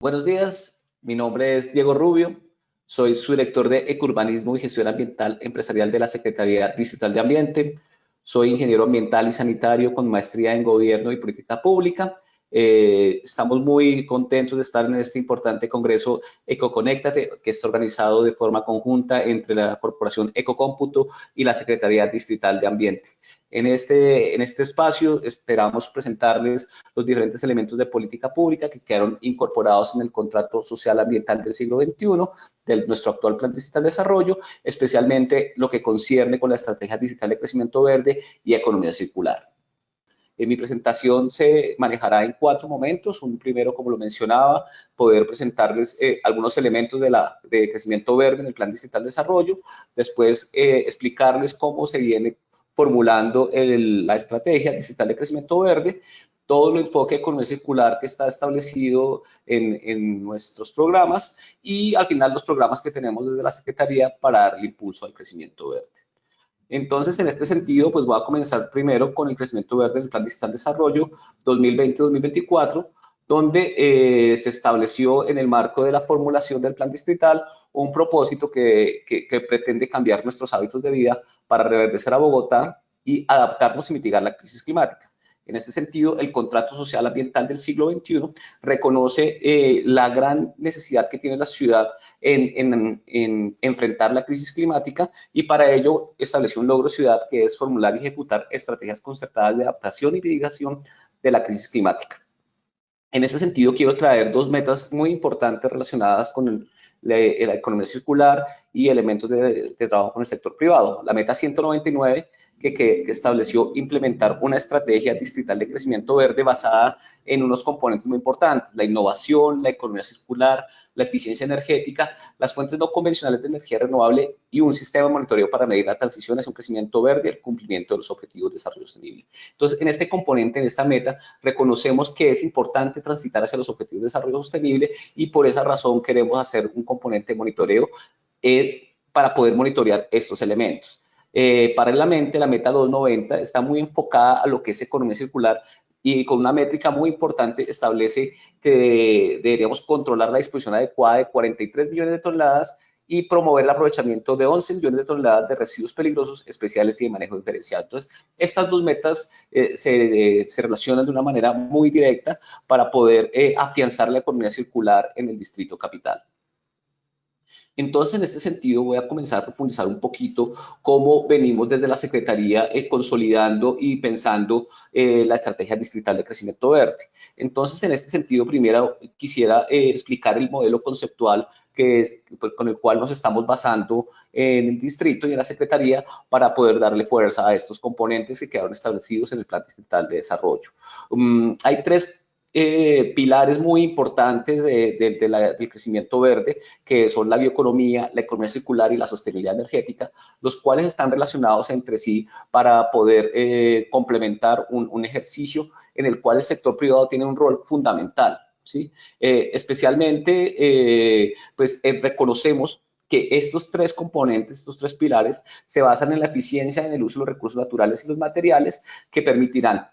Buenos días, mi nombre es Diego Rubio, soy su director de Ecurbanismo y Gestión Ambiental Empresarial de la Secretaría Distrital de Ambiente. Soy ingeniero ambiental y sanitario con maestría en Gobierno y Política Pública. Estamos muy contentos de estar en este importante congreso Ecoconéctate, que está organizado de forma conjunta entre la Corporación Ecocómputo y la Secretaría Distrital de Ambiente. En este espacio esperamos presentarles los diferentes elementos de política pública que quedaron incorporados en el contrato social ambiental del siglo XXI, de nuestro actual Plan Distrital de Desarrollo, especialmente lo que concierne con la Estrategia Distrital de Crecimiento Verde y Economía Circular. Mi presentación se manejará en 4 momentos. Un primero, como lo mencionaba, poder presentarles algunos elementos de crecimiento verde en el Plan Distrital de Desarrollo. Después, explicarles cómo se viene formulando la estrategia distrital de crecimiento verde, todo el enfoque de economía circular que está establecido en nuestros programas y al final los programas que tenemos desde la Secretaría para darle impulso al crecimiento verde. Entonces, en este sentido, pues voy a comenzar primero con el crecimiento verde del Plan Distrital de Desarrollo 2020-2024, donde se estableció en el marco de la formulación del plan distrital un propósito que pretende cambiar nuestros hábitos de vida para reverdecer a Bogotá y adaptarnos y mitigar la crisis climática. En este sentido, el contrato social ambiental del siglo XXI reconoce la gran necesidad que tiene la ciudad en enfrentar la crisis climática y para ello estableció un logro ciudad que es formular y ejecutar estrategias concertadas de adaptación y mitigación de la crisis climática. En ese sentido, quiero traer 2 metas muy importantes relacionadas con la economía circular y elementos de trabajo con el sector privado. La meta 199, que estableció implementar una estrategia distrital de crecimiento verde basada en unos componentes muy importantes: la innovación, la economía circular, la eficiencia energética, las fuentes no convencionales de energía renovable y un sistema de monitoreo para medir la transición hacia un crecimiento verde y el cumplimiento de los objetivos de desarrollo sostenible. Entonces, en este componente, en esta meta, reconocemos que es importante transitar hacia los objetivos de desarrollo sostenible y por esa razón queremos hacer un componente de monitoreo para poder monitorear estos elementos. Paralelamente, la meta 290 está muy enfocada a lo que es economía circular y con una métrica muy importante establece que deberíamos controlar la disposición adecuada de 43 millones de toneladas y promover el aprovechamiento de 11 millones de toneladas de residuos peligrosos especiales y de manejo diferenciado. Entonces, estas 2 metas se relacionan de una manera muy directa para poder afianzar la economía circular en el Distrito Capital. Entonces, en este sentido, voy a comenzar a profundizar un poquito cómo venimos desde la Secretaría consolidando y pensando la estrategia distrital de crecimiento verde. Entonces, en este sentido, primero quisiera explicar el modelo conceptual con el cual nos estamos basando en el distrito y en la Secretaría para poder darle fuerza a estos componentes que quedaron establecidos en el Plan Distrital de Desarrollo. Hay 3 pilares muy importantes del crecimiento verde, que son la bioeconomía, la economía circular y la sostenibilidad energética, los cuales están relacionados entre sí para poder complementar un ejercicio en el cual el sector privado tiene un rol fundamental, ¿sí? Especialmente, reconocemos que estos 3 componentes, estos 3 pilares, se basan en la eficiencia en el uso de los recursos naturales y los materiales que permitirán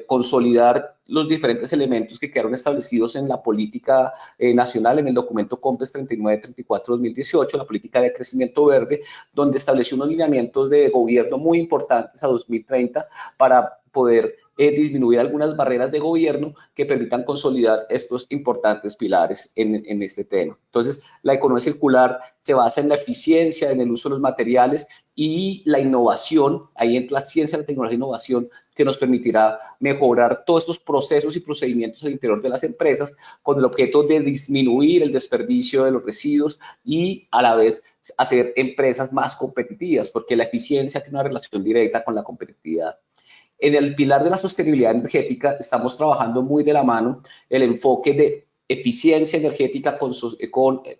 consolidar los diferentes elementos que quedaron establecidos en la política nacional, en el documento COMPES 3934-2018, la política de crecimiento verde, donde estableció unos lineamientos de gobierno muy importantes a 2030 para poder disminuir algunas barreras de gobierno que permitan consolidar estos importantes pilares en este tema. Entonces, la economía circular se basa en la eficiencia, en el uso de los materiales y la innovación. Ahí entra la ciencia, la tecnología e innovación, que nos permitirá mejorar todos estos procesos y procedimientos al interior de las empresas con el objeto de disminuir el desperdicio de los residuos y a la vez hacer empresas más competitivas, porque la eficiencia tiene una relación directa con la competitividad. En el pilar de la sostenibilidad energética estamos trabajando muy de la mano el enfoque de eficiencia energética con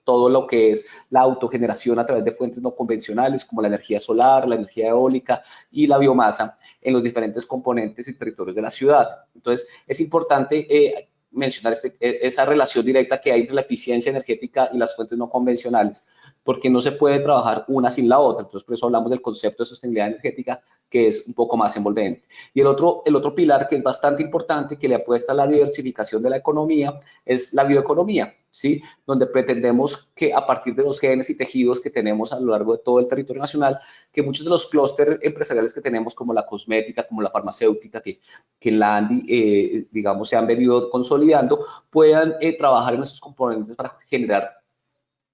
todo lo que es la autogeneración a través de fuentes no convencionales como la energía solar, la energía eólica y la biomasa en los diferentes componentes y territorios de la ciudad. Entonces, es importante mencionar esa relación directa que hay entre la eficiencia energética y las fuentes no convencionales. porque no se puede trabajar una sin la otra. Entonces, por eso hablamos del concepto de sostenibilidad energética, que es un poco más envolvente. Y el otro pilar que es bastante importante, que le apuesta a la diversificación de la economía, es la bioeconomía, ¿sí? Donde pretendemos que a partir de los genes y tejidos que tenemos a lo largo de todo el territorio nacional, que muchos de los clústeres empresariales que tenemos, como la cosmética, como la farmacéutica, que en la ANDI, digamos, se han venido consolidando, puedan trabajar en esos componentes para generar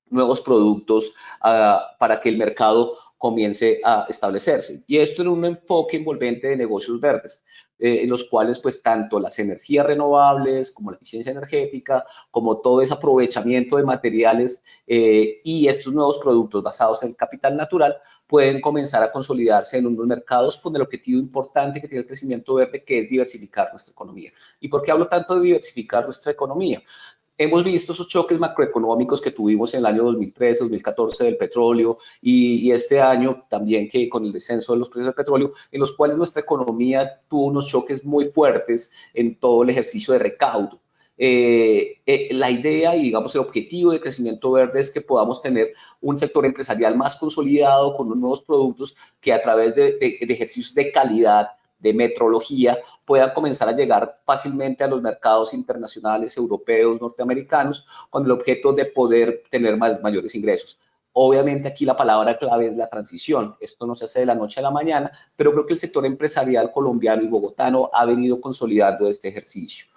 nuevos productos para que el mercado comience a establecerse. Y esto en un enfoque envolvente de negocios verdes, en los cuales pues tanto las energías renovables como la eficiencia energética, como todo ese aprovechamiento de materiales y estos nuevos productos basados en el capital natural pueden comenzar a consolidarse en unos mercados con el objetivo importante que tiene el crecimiento verde, que es diversificar nuestra economía. ¿Y por qué hablo tanto de diversificar nuestra economía? Hemos visto esos choques macroeconómicos que tuvimos en el año 2013, 2014 del petróleo y este año también que con el descenso de los precios del petróleo, en los cuales nuestra economía tuvo unos choques muy fuertes en todo el ejercicio de recaudo. La idea y digamos el objetivo de crecimiento verde es que podamos tener un sector empresarial más consolidado con unos nuevos productos que a través de ejercicios de calidad, de metrología, puedan comenzar a llegar fácilmente a los mercados internacionales, europeos, norteamericanos, con el objeto de poder tener mayores ingresos. Obviamente aquí la palabra clave es la transición. Esto no se hace de la noche a la mañana, pero creo que el sector empresarial colombiano y bogotano ha venido consolidando este ejercicio.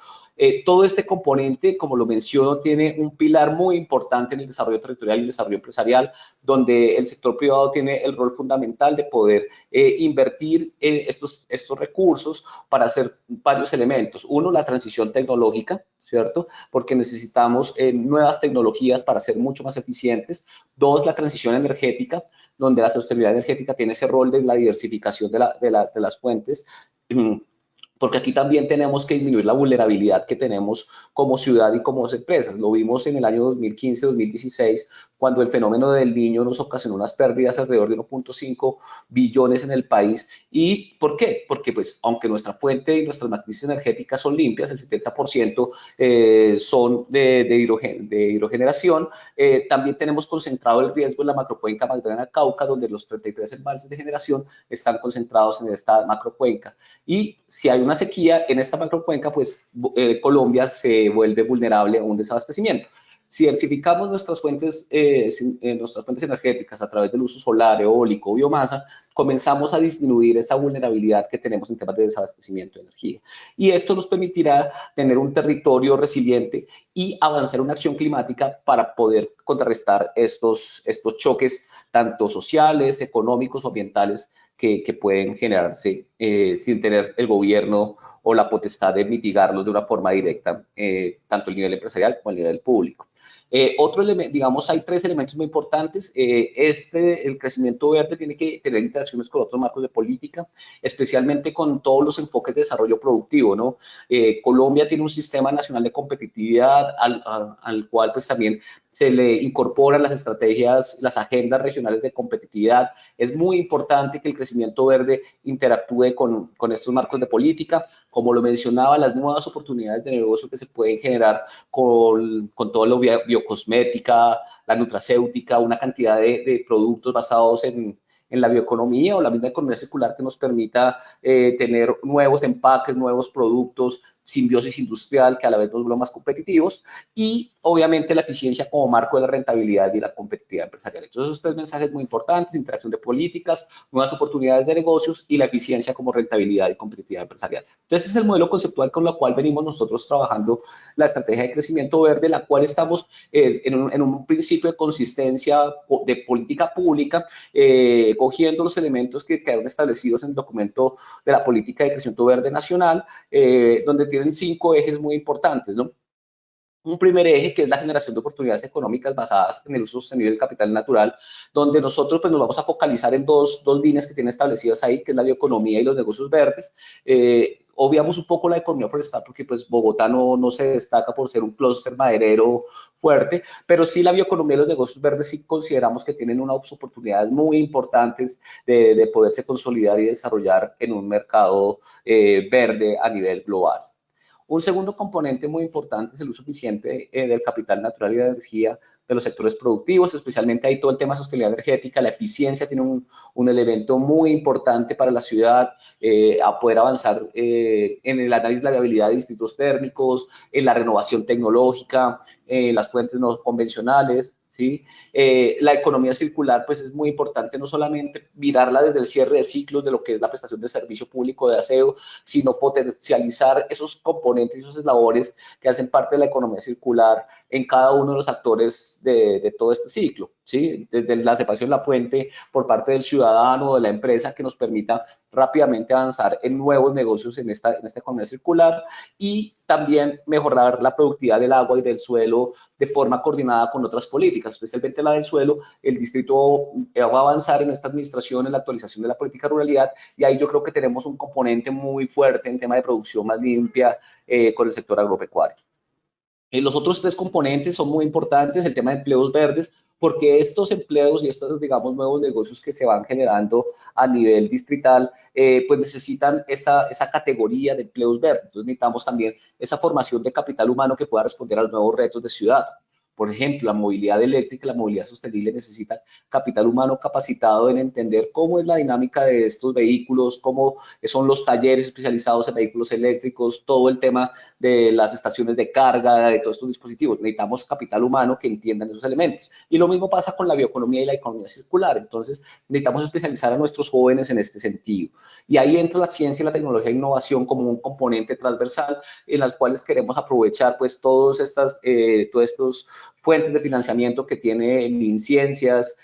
Todo este componente, como lo menciono, tiene un pilar muy importante en el desarrollo territorial y el desarrollo empresarial, donde el sector privado tiene el rol fundamental de poder invertir estos recursos para hacer varios elementos. Uno, la transición tecnológica, ¿cierto? Porque necesitamos nuevas tecnologías para ser mucho más eficientes. Dos, la transición energética, donde la sostenibilidad energética tiene ese rol de la diversificación de las fuentes. Porque aquí también tenemos que disminuir la vulnerabilidad que tenemos como ciudad y como empresas. Lo vimos en el año 2015-2016, cuando el fenómeno del Niño nos ocasionó unas pérdidas alrededor de 1.5 billones en el país. ¿Y por qué? Porque pues aunque nuestra fuente y nuestras matrices energéticas son limpias, el 70% son de hidrogeneración, también tenemos concentrado el riesgo en la macrocuenca Magdalena-Cauca, donde los 33 embalses de generación están concentrados en esta macrocuenca. Y si hay una sequía en esta macrocuenca, pues Colombia se vuelve vulnerable a un desabastecimiento. Si diversificamos nuestras fuentes energéticas a través del uso solar, eólico, biomasa, comenzamos a disminuir esa vulnerabilidad que tenemos en temas de desabastecimiento de energía. Y esto nos permitirá tener un territorio resiliente y avanzar en una acción climática para poder contrarrestar estos choques tanto sociales, económicos o ambientales que pueden generarse sin tener el gobierno o la potestad de mitigarlos de una forma directa, tanto el nivel empresarial como el nivel público. Otro elemento, digamos, hay tres elementos muy importantes. El crecimiento verde tiene que tener interacciones con otros marcos de política, especialmente con todos los enfoques de desarrollo productivo, ¿no? Colombia tiene un sistema nacional de competitividad al cual pues también se le incorporan las estrategias, las agendas regionales de competitividad. Es muy importante que el crecimiento verde interactúe con estos marcos de política. Como lo mencionaba, las nuevas oportunidades de negocio que se pueden generar con todo lo biocosmética, la nutracéutica, una cantidad de productos basados en la bioeconomía o la misma economía circular que nos permita tener nuevos empaques, nuevos productos, simbiosis industrial que a la vez nos vuelvan más competitivos y obviamente la eficiencia como marco de la rentabilidad y la competitividad empresarial. Entonces esos tres mensajes muy importantes: interacción de políticas, nuevas oportunidades de negocios y la eficiencia como rentabilidad y competitividad empresarial. Entonces ese es el modelo conceptual con el cual venimos nosotros trabajando la estrategia de crecimiento verde, la cual estamos en un principio de consistencia de política pública, cogiendo los elementos que quedaron establecidos en el documento de la política de crecimiento verde nacional, donde tienen 5 ejes muy importantes, ¿no? Un primer eje que es la generación de oportunidades económicas basadas en el uso sostenible del capital natural, donde nosotros pues, nos vamos a focalizar en dos líneas que tienen establecidas ahí, que es la bioeconomía y los negocios verdes. Obviamos un poco la economía forestal porque pues Bogotá no se destaca por ser un clúster maderero fuerte, pero sí la bioeconomía y los negocios verdes sí consideramos que tienen unas oportunidades muy importantes de poderse consolidar y desarrollar en un mercado verde a nivel global. Un segundo componente muy importante es el uso eficiente del capital natural y de la energía, de los sectores productivos, especialmente ahí todo el tema de sostenibilidad energética, la eficiencia tiene un elemento muy importante para la ciudad, a poder avanzar en el análisis de la viabilidad de distritos térmicos, en la renovación tecnológica, las fuentes no convencionales, ¿sí? La economía circular, pues es muy importante no solamente mirarla desde el cierre de ciclos de lo que es la prestación de servicio público de aseo, sino potencializar esos componentes y esos eslabores que hacen parte de la economía circular en cada uno de los actores de todo este ciclo, ¿sí? Desde la separación de la fuente por parte del ciudadano o de la empresa que nos permita rápidamente avanzar en nuevos negocios en esta economía circular y también mejorar la productividad del agua y del suelo de forma coordinada con otras políticas, especialmente la del suelo. El distrito va a avanzar en esta administración, en la actualización de la política de ruralidad, y ahí yo creo que tenemos un componente muy fuerte en tema de producción más limpia con el sector agropecuario. Los otros tres componentes son muy importantes, el tema de empleos verdes, porque estos empleos y estos, digamos, nuevos negocios que se van generando a nivel distrital, pues necesitan esa categoría de empleos verdes. Entonces necesitamos también esa formación de capital humano que pueda responder a los nuevos retos de ciudad. Por ejemplo, la movilidad eléctrica, la movilidad sostenible necesita capital humano capacitado en entender cómo es la dinámica de estos vehículos, cómo son los talleres especializados en vehículos eléctricos, todo el tema de las estaciones de carga, de todos estos dispositivos. Necesitamos capital humano que entiendan esos elementos. Y lo mismo pasa con la bioeconomía y la economía circular. Entonces, necesitamos especializar a nuestros jóvenes en este sentido. Y ahí entra la ciencia, la tecnología e innovación como un componente transversal en las cuales queremos aprovechar pues todos estos fuentes de financiamiento que tiene MinCiencias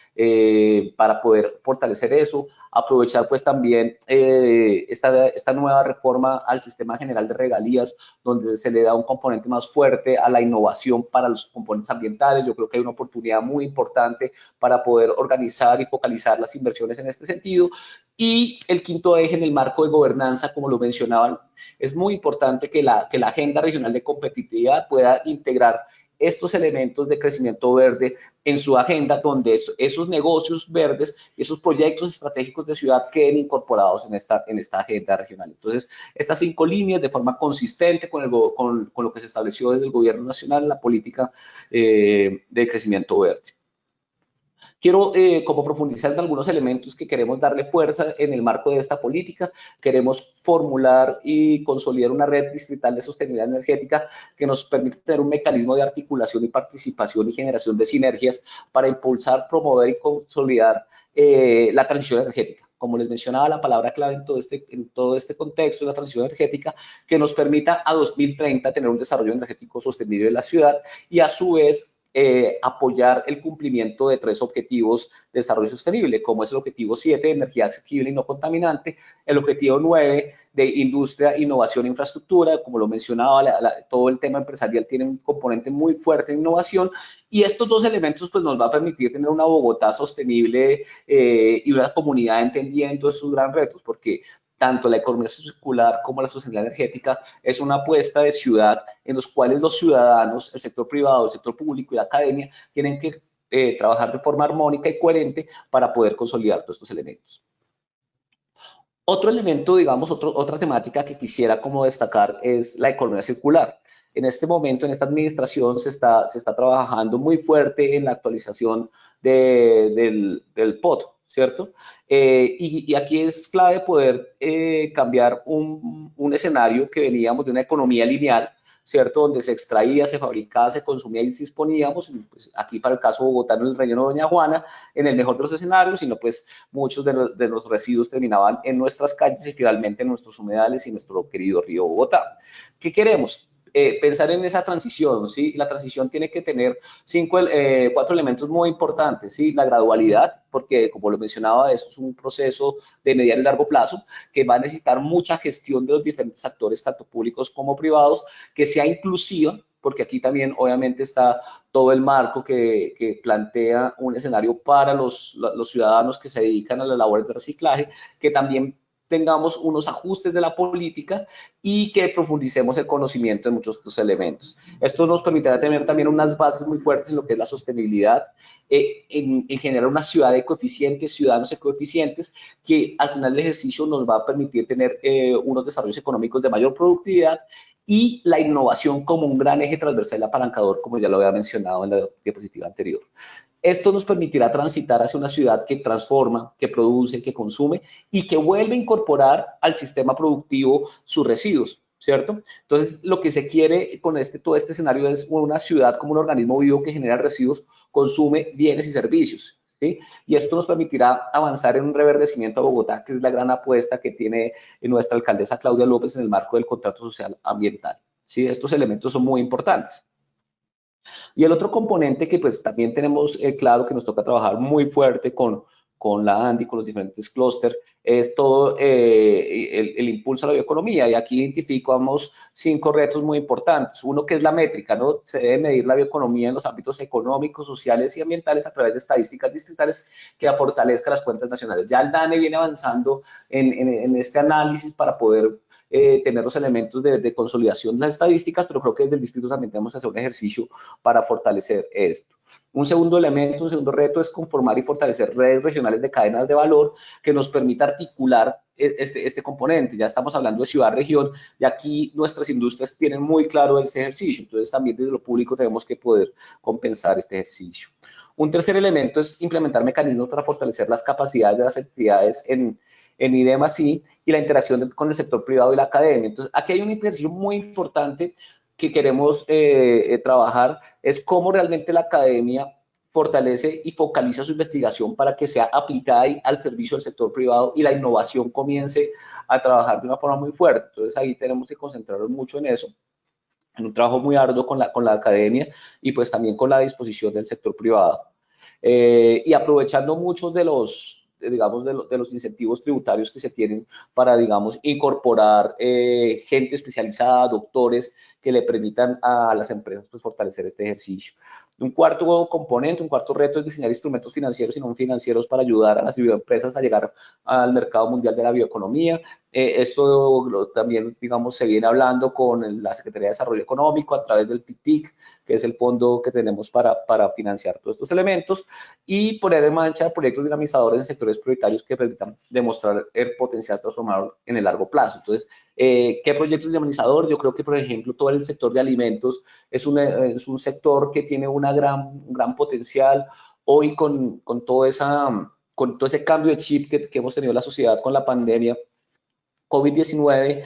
para poder fortalecer eso, aprovechar pues también esta nueva reforma al sistema general de regalías, donde se le da un componente más fuerte a la innovación para los componentes ambientales. Yo creo que hay una oportunidad muy importante para poder organizar y focalizar las inversiones en este sentido. Y el quinto eje en el marco de gobernanza, como lo mencionaban, es muy importante que la agenda regional de competitividad pueda integrar estos elementos de crecimiento verde en su agenda, donde esos negocios verdes, esos proyectos estratégicos de ciudad queden incorporados en esta agenda regional. Entonces, estas 5 líneas de forma consistente con lo que se estableció desde el gobierno nacional en la política de crecimiento verde. Quiero como profundizar en algunos elementos que queremos darle fuerza en el marco de esta política. Queremos formular y consolidar una red distrital de sostenibilidad energética que nos permita tener un mecanismo de articulación y participación y generación de sinergias para impulsar, promover y consolidar la transición energética. Como les mencionaba, la palabra clave en todo este contexto es la transición energética, que nos permita a 2030 tener un desarrollo energético sostenible en la ciudad y a su vez apoyar el cumplimiento de 3 objetivos de desarrollo sostenible, como es el objetivo 7, energía asequible y no contaminante, el objetivo 9, de industria, innovación e infraestructura, como lo mencionaba, todo el tema empresarial tiene un componente muy fuerte de innovación, y estos 2 elementos pues nos va a permitir tener una Bogotá sostenible y una comunidad entendiendo esos grandes retos, porque tanto la economía circular como la sostenibilidad energética es una apuesta de ciudad en los cuales los ciudadanos, el sector privado, el sector público y la academia tienen que trabajar de forma armónica y coherente para poder consolidar todos estos elementos. Otro elemento, digamos, otra temática que quisiera como destacar es la economía circular. En este momento, en esta administración, se está trabajando muy fuerte en la actualización del POT, ¿cierto? Y aquí es clave poder cambiar un escenario que veníamos de una economía lineal, ¿cierto? Donde se extraía, se fabricaba, se consumía y disponíamos, pues aquí para el caso bogotano, el relleno de Doña Juana, en el mejor de los escenarios, sino pues muchos de los residuos terminaban en nuestras calles y finalmente en nuestros humedales y nuestro querido río Bogotá. ¿Qué queremos? Pensar en esa transición, ¿sí? La transición tiene que tener 4 elementos muy importantes, ¿sí? La gradualidad, porque como lo mencionaba, esto es un proceso de mediano y largo plazo que va a necesitar mucha gestión de los diferentes actores, tanto públicos como privados, que sea inclusiva, porque aquí también obviamente está todo el marco que plantea un escenario para los ciudadanos que se dedican a las labores de reciclaje, que también tengamos unos ajustes de la política y que profundicemos el conocimiento de muchos de estos elementos. Esto nos permitirá tener también unas bases muy fuertes en lo que es la sostenibilidad, en generar una ciudad de coeficientes, ciudadanos de coeficientes, que al final del ejercicio nos va a permitir tener unos desarrollos económicos de mayor productividad y la innovación como un gran eje transversal y apalancador, como ya lo había mencionado en la diapositiva anterior. Esto nos permitirá transitar hacia una ciudad que transforma, que produce, que consume y que vuelve a incorporar al sistema productivo sus residuos, ¿cierto? Entonces, lo que se quiere con todo este escenario es una ciudad como un organismo vivo que genera residuos, consume bienes y servicios, ¿sí? Y esto nos permitirá avanzar en un reverdecimiento a Bogotá, que es la gran apuesta que tiene nuestra alcaldesa Claudia López en el marco del contrato social ambiental, ¿sí? Estos elementos son muy importantes. Y el otro componente que pues también tenemos claro que nos toca trabajar muy fuerte con la ANDI, con los diferentes clústeres, es todo el impulso a la bioeconomía. Y aquí identificamos 5 retos muy importantes. Uno que es la métrica, ¿no? Se debe medir la bioeconomía en los ámbitos económicos, sociales y ambientales a través de estadísticas distritales que fortalezcan las cuentas nacionales. Ya el DANE viene avanzando en este análisis para poder tener los elementos de consolidación de las estadísticas, pero creo que desde el distrito también tenemos que hacer un ejercicio para fortalecer esto. Un segundo elemento, un segundo reto es conformar y fortalecer redes regionales de cadenas de valor que nos permita articular este componente. Ya estamos hablando de ciudad-región y aquí nuestras industrias tienen muy claro este ejercicio, entonces también desde lo público tenemos que poder compensar este ejercicio. Un tercer elemento es implementar mecanismos para fortalecer las capacidades de las entidades en IDEMASI y la interacción con el sector privado y la academia. Entonces, aquí hay un ejercicio muy importante que queremos trabajar, es cómo realmente la academia fortalece y focaliza su investigación para que sea aplicada al servicio del sector privado y la innovación comience a trabajar de una forma muy fuerte. Entonces, ahí tenemos que concentrarnos mucho en eso, en un trabajo muy arduo con la academia y pues también con la disposición del sector privado. Y aprovechando muchos de los, digamos, de los incentivos tributarios que se tienen para, digamos, incorporar gente especializada, doctores, que le permitan a las empresas pues, fortalecer este ejercicio. Un cuarto componente, un cuarto reto es diseñar instrumentos financieros y no financieros para ayudar a las bioempresas a llegar al mercado mundial de la bioeconomía. Esto también, digamos, se viene hablando con la Secretaría de Desarrollo Económico a través del PITIC, que es el fondo que tenemos para financiar todos estos elementos, y poner en marcha proyectos dinamizadores en sectores prioritarios que permitan demostrar el potencial transformador en el largo plazo. Entonces, ¿qué proyectos dinamizadores? Yo creo que, por ejemplo, todo el sector de alimentos es un sector que tiene un gran potencial. Hoy con todo ese cambio de chip que hemos tenido en la sociedad con la pandemia, COVID-19,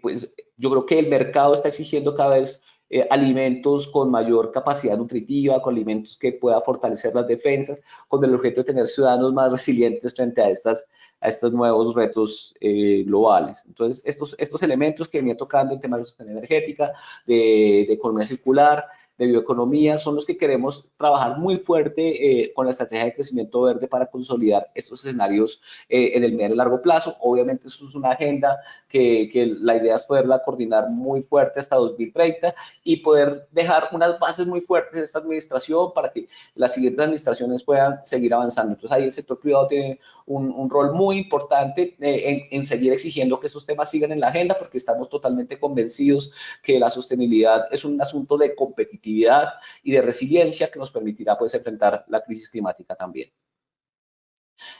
pues yo creo que el mercado está exigiendo cada vez alimentos con mayor capacidad nutritiva, con alimentos que puedan fortalecer las defensas, con el objeto de tener ciudadanos más resilientes frente a estos nuevos retos globales. Entonces, estos elementos que venía tocando en temas de sostenibilidad energética, de economía circular, de bioeconomía, son los que queremos trabajar muy fuerte con la estrategia de crecimiento verde para consolidar estos escenarios en el medio y largo plazo. Obviamente, eso es una agenda que la idea es poderla coordinar muy fuerte hasta 2030 y poder dejar unas bases muy fuertes de esta administración para que las siguientes administraciones puedan seguir avanzando. Entonces, ahí el sector privado tiene un rol muy importante en seguir exigiendo que estos temas sigan en la agenda, porque estamos totalmente convencidos que la sostenibilidad es un asunto de competitividad y de resiliencia que nos permitirá pues enfrentar la crisis climática también.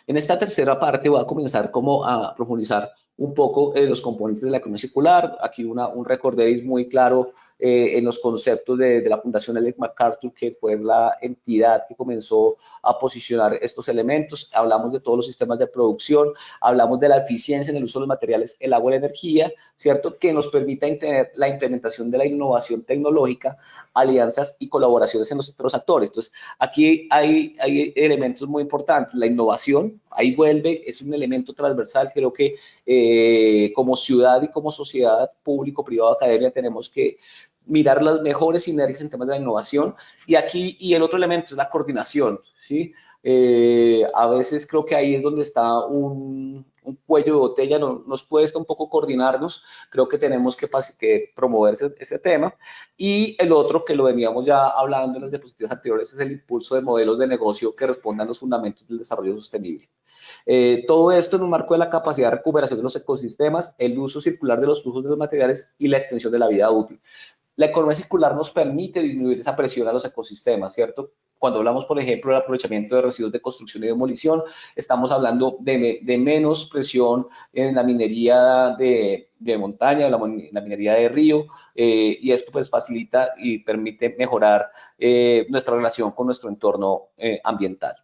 En esta tercera parte voy a comenzar como a profundizar un poco en los componentes de la economía circular. Aquí un recorderis muy claro en los conceptos de la Fundación Ellen MacArthur, que fue la entidad que comenzó a posicionar estos elementos. Hablamos de todos los sistemas de producción, hablamos de la eficiencia en el uso de los materiales, el agua y la energía, ¿cierto? Que nos permita tener la implementación de la innovación tecnológica, alianzas y colaboraciones en los otros actores. Entonces, aquí hay elementos muy importantes. La innovación, ahí vuelve, es un elemento transversal. Creo que como ciudad y como sociedad, público, privado, academia, tenemos que mirar las mejores sinergias en temas de la innovación. Y el otro elemento es la coordinación, ¿sí? A veces creo que ahí es donde está un cuello de botella, nos cuesta un poco coordinarnos, creo que tenemos que promover ese tema. Y el otro, que lo veníamos ya hablando en las diapositivas anteriores, es el impulso de modelos de negocio que respondan a los fundamentos del desarrollo sostenible. Todo esto en un marco de la capacidad de recuperación de los ecosistemas, el uso circular de los flujos de los materiales y la extensión de la vida útil. La economía circular nos permite disminuir esa presión a los ecosistemas, ¿cierto? Cuando hablamos, por ejemplo, del aprovechamiento de residuos de construcción y demolición, estamos hablando de menos presión en la minería de montaña, la minería de río, y esto pues facilita y permite mejorar nuestra relación con nuestro entorno ambiental.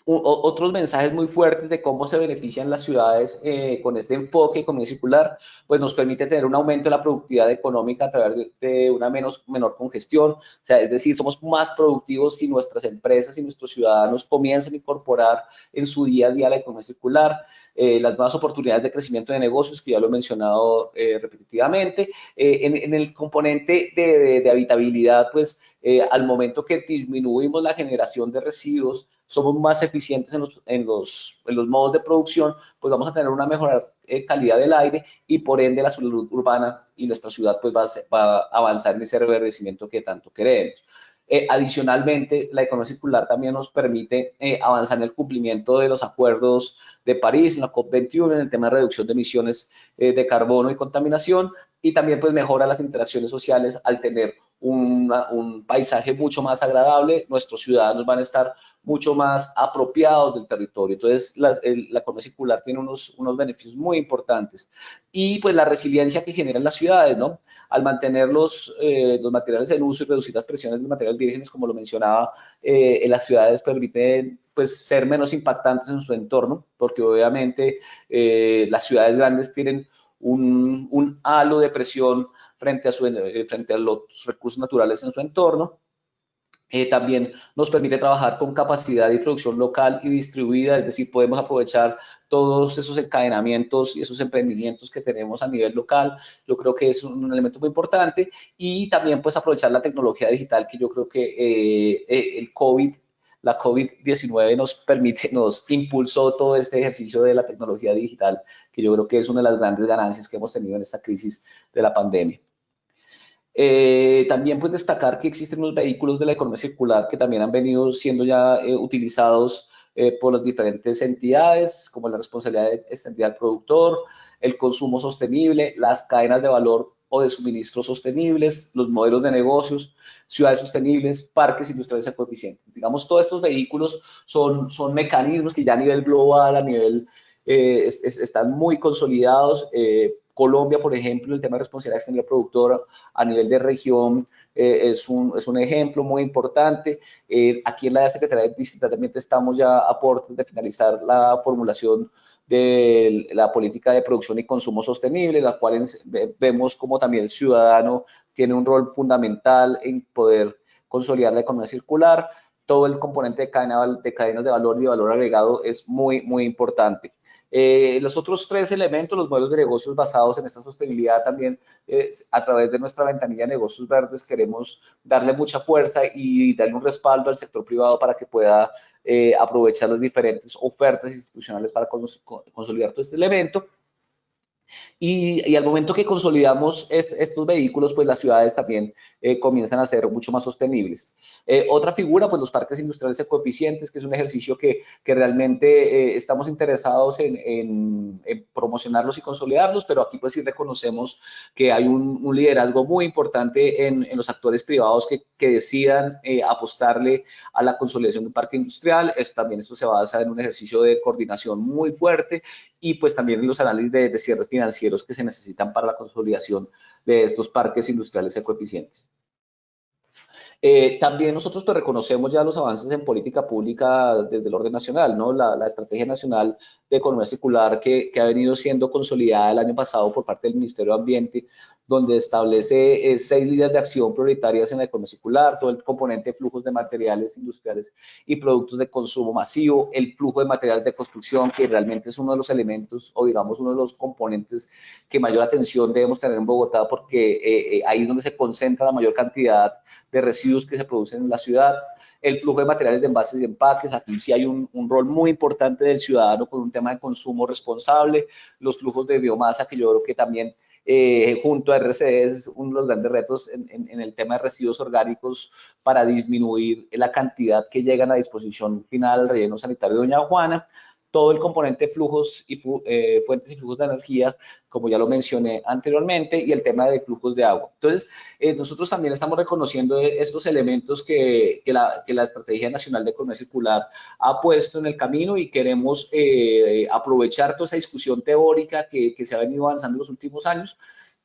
Otros mensajes muy fuertes de cómo se benefician las ciudades con este enfoque de economía circular, pues nos permite tener un aumento de la productividad económica a través de una menor congestión, o sea, es decir, somos más productivos si nuestras empresas y nuestros ciudadanos comienzan a incorporar en su día a día la economía circular, las nuevas oportunidades de crecimiento de negocios, que ya lo he mencionado repetitivamente, en el componente de habitabilidad, pues al momento que disminuimos la generación de residuos, somos más eficientes en los modos de producción, pues vamos a tener una mejor calidad del aire y por ende la salud urbana y nuestra ciudad pues va a avanzar en ese reverdecimiento que tanto queremos. Adicionalmente, la economía circular también nos permite avanzar en el cumplimiento de los acuerdos de París, en la COP21, en el tema de reducción de emisiones de carbono y contaminación, y también pues mejora las interacciones sociales al tener un paisaje mucho más agradable, nuestros ciudadanos van a estar mucho más apropiados del territorio. Entonces, la economía circular tiene unos beneficios muy importantes. Y pues la resiliencia que generan las ciudades, ¿no? Al mantener los materiales en uso y reducir las presiones de materiales vírgenes, como lo mencionaba, las ciudades permiten pues ser menos impactantes en su entorno, porque obviamente las ciudades grandes tienen un halo de presión frente a los recursos naturales en su entorno. También nos permite trabajar con capacidad y producción local y distribuida, es decir, podemos aprovechar todos esos encadenamientos y esos emprendimientos que tenemos a nivel local. Yo creo que es un elemento muy importante y también pues aprovechar la tecnología digital que yo creo que la COVID-19 nos impulsó todo este ejercicio de la tecnología digital, que yo creo que es una de las grandes ganancias que hemos tenido en esta crisis de la pandemia. También pues destacar que existen unos vehículos de la economía circular que también han venido siendo ya utilizados por las diferentes entidades, como la responsabilidad extendida al productor, el consumo sostenible, las cadenas de valor o de suministros sostenibles, los modelos de negocios, ciudades sostenibles, parques industriales ecoeficientes. Digamos, todos estos vehículos son mecanismos que ya a nivel global, a nivel están muy consolidados. Colombia, por ejemplo, el tema de responsabilidad extendida productora a nivel de región es un ejemplo muy importante. Aquí en la Secretaría de Distrital también estamos ya a puertas de finalizar la formulación de la política de producción y consumo sostenible, la cual vemos como también el ciudadano tiene un rol fundamental en poder consolidar la economía circular. Todo el componente de cadenas de valor y de valor agregado es muy, muy importante. Los otros tres elementos, los modelos de negocios basados en esta sostenibilidad también, a través de nuestra ventanilla de negocios verdes, queremos darle mucha fuerza y darle un respaldo al sector privado para que pueda aprovechar las diferentes ofertas institucionales para consolidar todo este elemento. Y al momento que consolidamos estos vehículos, pues las ciudades también comienzan a ser mucho más sostenibles. Otra figura, pues los parques industriales ecoeficientes, que es un ejercicio que realmente estamos interesados en promocionarlos y consolidarlos, pero aquí pues sí reconocemos que hay un liderazgo muy importante en los actores privados que decidan apostarle a la consolidación de un parque industrial. Esto se basa en un ejercicio de coordinación muy fuerte y pues también en los análisis de cierre financieros que se necesitan para la consolidación de estos parques industriales ecoeficientes. También nosotros pues, reconocemos ya los avances en política pública desde el orden nacional, ¿no? La Estrategia Nacional de Economía Circular que ha venido siendo consolidada el año pasado por parte del Ministerio de Ambiente, donde establece 6 líneas de acción prioritarias en la economía circular, todo el componente de flujos de materiales industriales y productos de consumo masivo, el flujo de materiales de construcción, que realmente es uno de los elementos o digamos uno de los componentes que mayor atención debemos tener en Bogotá, porque ahí es donde se concentra la mayor cantidad de residuos que se producen en la ciudad, el flujo de materiales de envases y empaques, aquí sí hay un rol muy importante del ciudadano con un tema de consumo responsable, los flujos de biomasa que yo creo que también junto a RCE es uno de los grandes retos en el tema de residuos orgánicos para disminuir la cantidad que llegan a disposición final al relleno sanitario de Doña Juana. todo el componente de flujos y fuentes y flujos de energía, como ya lo mencioné anteriormente, y el tema de flujos de agua. Entonces, nosotros también estamos reconociendo estos elementos que la Estrategia Nacional de Economía Circular ha puesto en el camino y queremos aprovechar toda esa discusión teórica que se ha venido avanzando en los últimos años,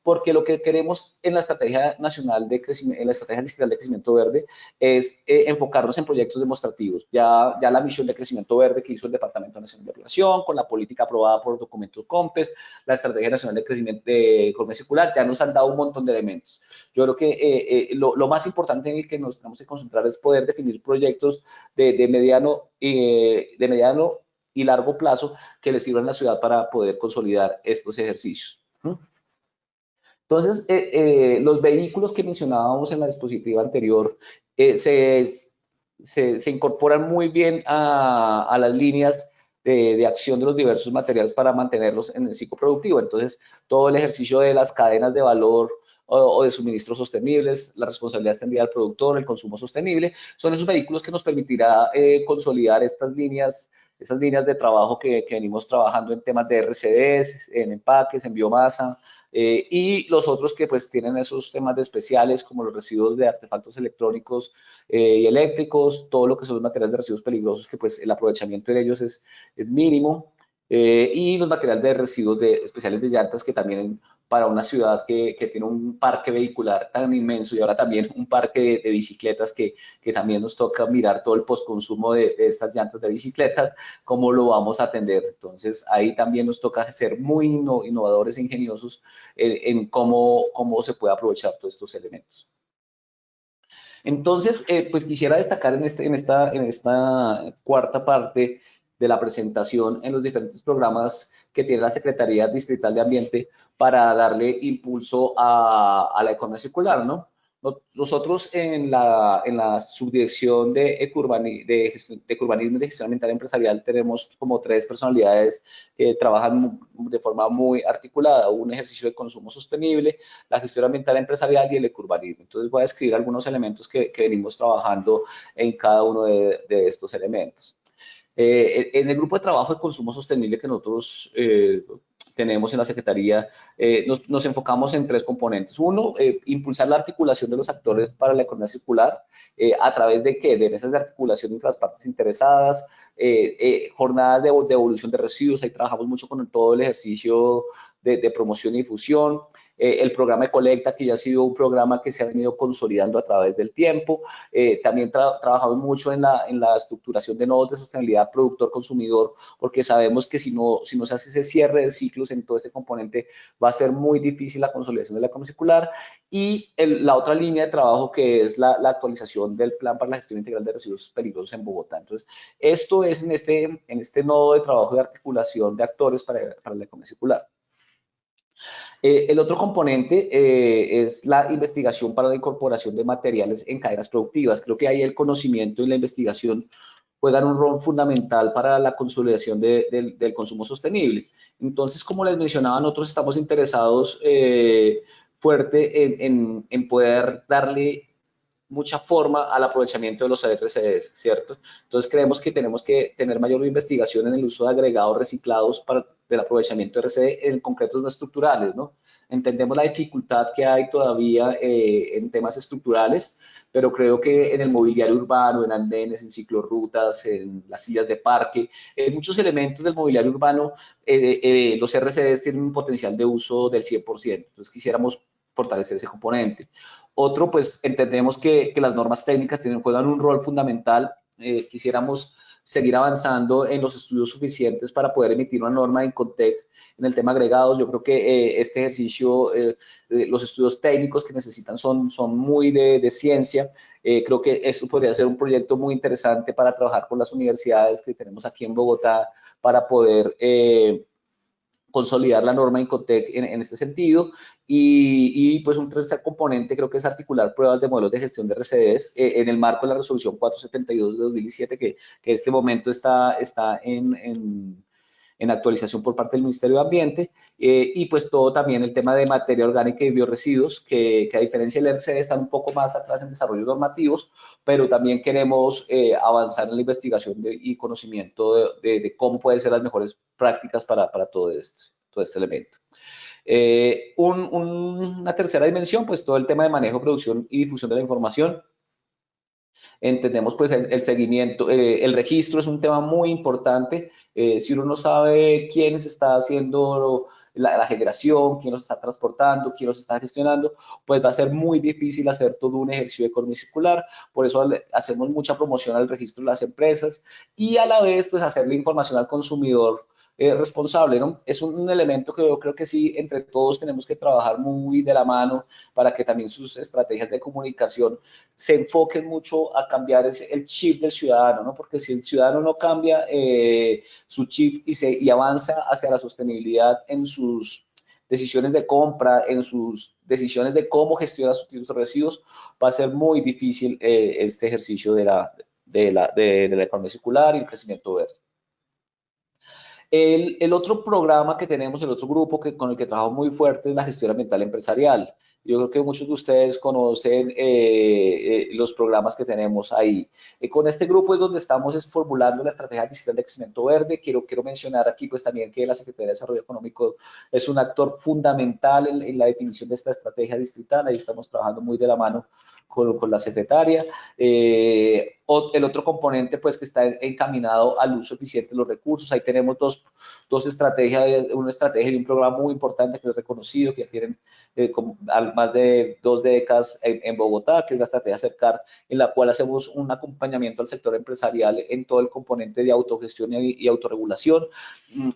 porque lo que queremos en la Estrategia Nacional de Crecimiento, en la Estrategia Digital de Crecimiento Verde, es enfocarnos en proyectos demostrativos. Ya la misión de crecimiento verde que hizo el Departamento Nacional de Planeación, con la política aprobada por documentos COMPES, la Estrategia Nacional de Crecimiento de Economía Circular, ya nos han dado un montón de elementos. Yo creo que lo más importante en el que nos tenemos que concentrar es poder definir proyectos de mediano y largo plazo que les sirvan a la ciudad para poder consolidar estos ejercicios. Entonces, los vehículos que mencionábamos en la diapositiva anterior se incorporan muy bien a las líneas de acción de los diversos materiales para mantenerlos en el ciclo productivo. Entonces, todo el ejercicio de las cadenas de valor o de suministros sostenibles, la responsabilidad extendida del productor, el consumo sostenible, son esos vehículos que nos permitirá consolidar esas líneas de trabajo que venimos trabajando en temas de RCDs, en empaques, en biomasa, y los otros que pues tienen esos temas de especiales como los residuos de artefactos electrónicos y eléctricos, todo lo que son los materiales de residuos peligrosos que pues el aprovechamiento de ellos es mínimo, y los materiales de residuos especiales de llantas que también para una ciudad que tiene un parque vehicular tan inmenso y ahora también un parque de bicicletas que también nos toca mirar todo el postconsumo de estas llantas de bicicletas, cómo lo vamos a atender. Entonces ahí también nos toca ser muy innovadores e ingeniosos en cómo se puede aprovechar todos estos elementos. Entonces, pues quisiera destacar en esta cuarta parte de la presentación en los diferentes programas que tiene la Secretaría Distrital de Ambiente para darle impulso a la economía circular, ¿no? Nosotros en la subdirección de Ecurbanismo y de Gestión Ambiental Empresarial tenemos como tres personalidades que trabajan de forma muy articulada: un ejercicio de consumo sostenible, la gestión ambiental empresarial y el ecurbanismo. Entonces voy a describir algunos elementos que venimos trabajando en cada uno de estos elementos. En el grupo de trabajo de consumo sostenible que nosotros tenemos en la Secretaría, nos enfocamos en tres componentes. Uno, impulsar la articulación de los actores para la economía circular, a través de ¿qué? De mesas de articulación entre las partes interesadas, jornadas de devolución de residuos. Ahí trabajamos mucho con todo el ejercicio de promoción y difusión. El programa de colecta, que ya ha sido un programa que se ha venido consolidando a través del tiempo. También trabajamos mucho en la estructuración de nodos de sostenibilidad productor-consumidor, porque sabemos que si no se hace ese cierre de ciclos en todo este componente, va a ser muy difícil la consolidación de la economía circular. Y la otra línea de trabajo, que es la actualización del plan para la gestión integral de residuos peligrosos en Bogotá. Entonces, esto es en este nodo de trabajo de articulación de actores para la economía circular. El otro componente es la investigación para la incorporación de materiales en cadenas productivas. Creo que ahí el conocimiento y la investigación juegan un rol fundamental para la consolidación del consumo sostenible. Entonces, como les mencionaba, nosotros estamos interesados fuerte en poder darle mucha forma al aprovechamiento de los RCDs, ¿cierto? Entonces creemos que tenemos que tener mayor investigación en el uso de agregados reciclados para el aprovechamiento de RCD, en concretos no estructurales, ¿no? Entendemos la dificultad que hay todavía en temas estructurales, pero creo que en el mobiliario urbano, en andenes, en ciclorrutas, en las sillas de parque, en muchos elementos del mobiliario urbano, los RCDs tienen un potencial de uso del 100%. Entonces quisiéramos fortalecer ese componente. Otro, pues entendemos que las normas técnicas juegan un rol fundamental. Quisiéramos seguir avanzando en los estudios suficientes para poder emitir una norma en Incontec en el tema agregados. Yo creo que este ejercicio, los estudios técnicos que necesitan son muy de ciencia. Creo que esto podría ser un proyecto muy interesante para trabajar con las universidades que tenemos aquí en Bogotá para poder consolidar la norma Incotec en este sentido. Y pues un tercer componente creo que es articular pruebas de modelos de gestión de RCDs en el marco de la resolución 472 de 2017, que en este momento está en actualización por parte del Ministerio de Ambiente, y pues todo también el tema de materia orgánica y biorresiduos, que a diferencia del RCE están un poco más atrás en desarrollos normativos, pero también queremos avanzar en la investigación y conocimiento de cómo pueden ser las mejores prácticas para todo este elemento. Una tercera dimensión, pues todo el tema de manejo, producción y difusión de la información. Entendemos pues el seguimiento, el registro es un tema muy importante. Si uno no sabe quiénes está haciendo la generación, quién los está transportando, quién los está gestionando, pues va a ser muy difícil hacer todo un ejercicio de economía circular. Por eso hacemos mucha promoción al registro de las empresas y a la vez pues hacerle información al consumidor responsable, ¿no? Es un elemento que yo creo que sí, entre todos tenemos que trabajar muy de la mano para que también sus estrategias de comunicación se enfoquen mucho a cambiar el chip del ciudadano, ¿no? Porque si el ciudadano no cambia su chip y avanza hacia la sostenibilidad en sus decisiones de compra, en sus decisiones de cómo gestiona sus residuos, va a ser muy difícil este ejercicio de la economía circular y el crecimiento verde. El otro programa que tenemos, el otro grupo con el que trabajo muy fuerte es la gestión ambiental empresarial. Yo creo que muchos de ustedes conocen los programas que tenemos ahí. Con este grupo es donde estamos formulando la estrategia digital de crecimiento verde. Quiero mencionar aquí pues también que la Secretaría de Desarrollo Económico es un actor fundamental en la definición de esta estrategia distrital. Ahí estamos trabajando muy de la mano con la secretaria. El otro componente pues que está encaminado al uso eficiente de los recursos. Ahí tenemos dos estrategias, una estrategia y un programa muy importante que es reconocido, que tienen más de 2 décadas en Bogotá, que es la estrategia Acercar, en la cual hacemos un acompañamiento al sector empresarial en todo el componente de autogestión y autorregulación.